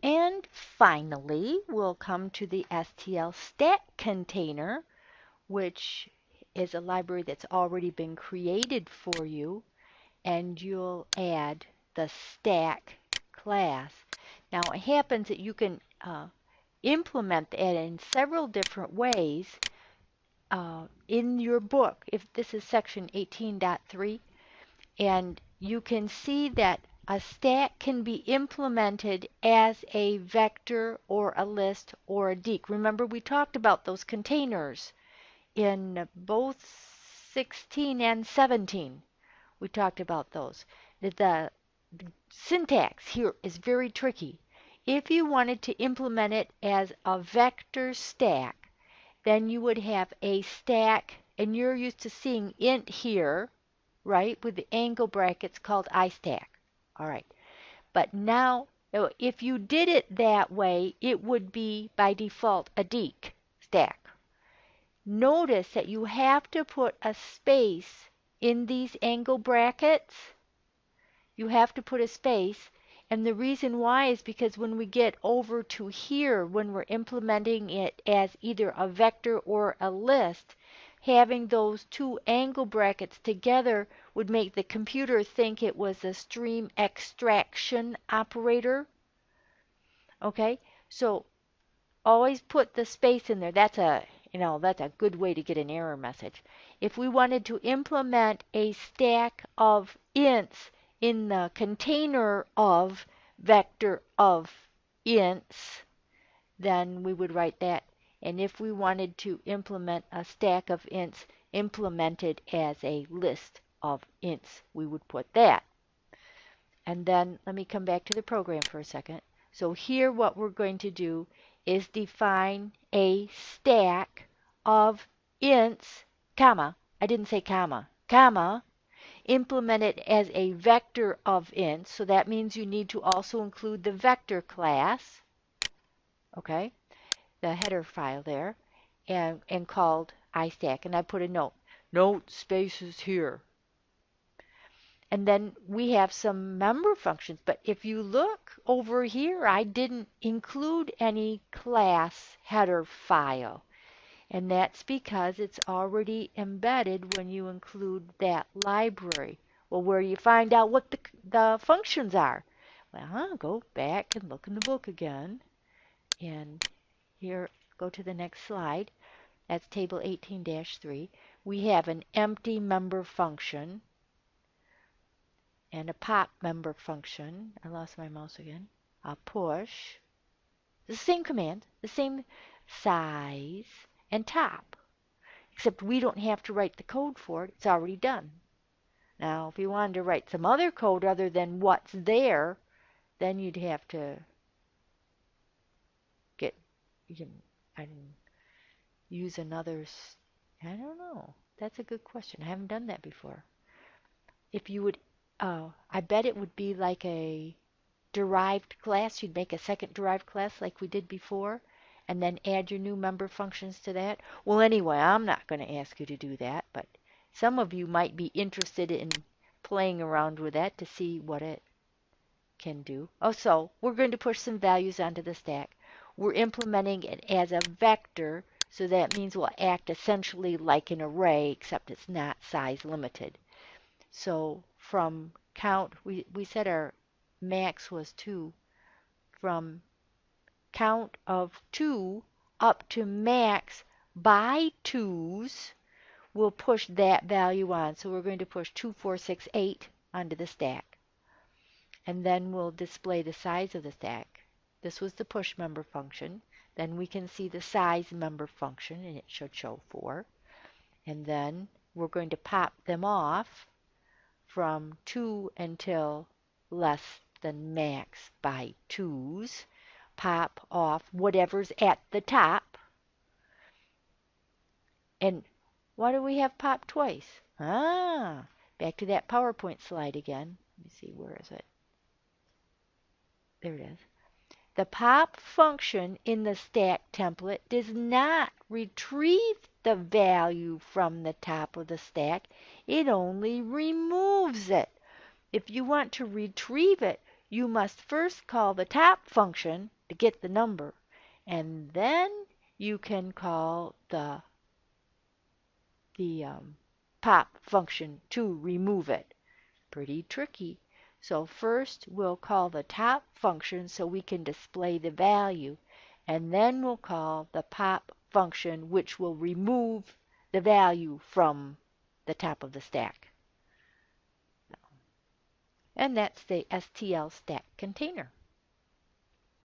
And finally, we'll come to the STL stack container, which is a library that's already been created for you, and you'll add the stack class. Now, it happens that you can implement that in several different ways in your book. If this is section 18.3, and you can see that a stack can be implemented as a vector or a list or a deque. Remember, we talked about those containers in both 16 and 17. We talked about those. The syntax here is very tricky. If you wanted to implement it as a vector stack, then you would have a stack, and you're used to seeing int here, right, with the angle brackets called iStack. All right. But now, if you did it that way, it would be by default a deque stack. Notice that you have to put a space in these angle brackets. You have to put a space. And the reason why is because when we get over to here, when we're implementing it as either a vector or a list, having those two angle brackets together would make the computer think it was a stream extraction operator. Okay, so always put the space in there. That's a good way to get an error message. If we wanted to implement a stack of ints in the container of vector of ints, then we would write that. And if we wanted to implement a stack of ints implemented as a list of ints, we would put that. And then let me come back to the program for a second. So here what we're going to do is define a stack of ints, comma, I didn't say comma, implement it as a vector of ints. So that means you need to also include the vector class, okay, the header file there, and called iStack. And I put a note spaces here. And then we have some member functions. But if you look over here, I didn't include any class header file. And that's because it's already embedded when you include that library. Well, where do you find out what the functions are? Well, I'll go back and look in the book again. And here, go to the next slide. That's table 18-3. We have an empty member function and a pop member function. I lost my mouse again. A push. The same command, the same size and top. Except we don't have to write the code for it. It's already done. Now, if you wanted to write some other code other than what's there, then you'd have to get, you can, I can use another, I don't know. That's a good question. I haven't done that before. If you would, I bet it would be like a derived class. You'd make a second derived class like we did before, and then add your new member functions to that. Well, anyway, I'm not going to ask you to do that, but some of you might be interested in playing around with that to see what it can do. Oh, so we're going to push some values onto the stack. We're implementing it as a vector, so that means we'll act essentially like an array, except it's not size limited. So from count, we said our max was 2. From count of 2 up to max by 2's, we'll push that value on. So we're going to push 2, 4, 6, 8 onto the stack. And then we'll display the size of the stack. This was the push member function. Then we can see the size member function, and it should show 4. And then we're going to pop them off from 2 until less than max by 2's. Pop off whatever's at the top. And why do we have pop twice? Back to that PowerPoint slide again. Let me see, where is it? There it is. The pop function in the stack template does not retrieve the value from the top of the stack. It only removes it. If you want to retrieve it, you must first call the top function to get the number, and then you can call the pop function to remove it. Pretty tricky. So first we'll call the top function so we can display the value, and then we'll call the pop function which will remove the value from the top of the stack. And that's the STL stack container.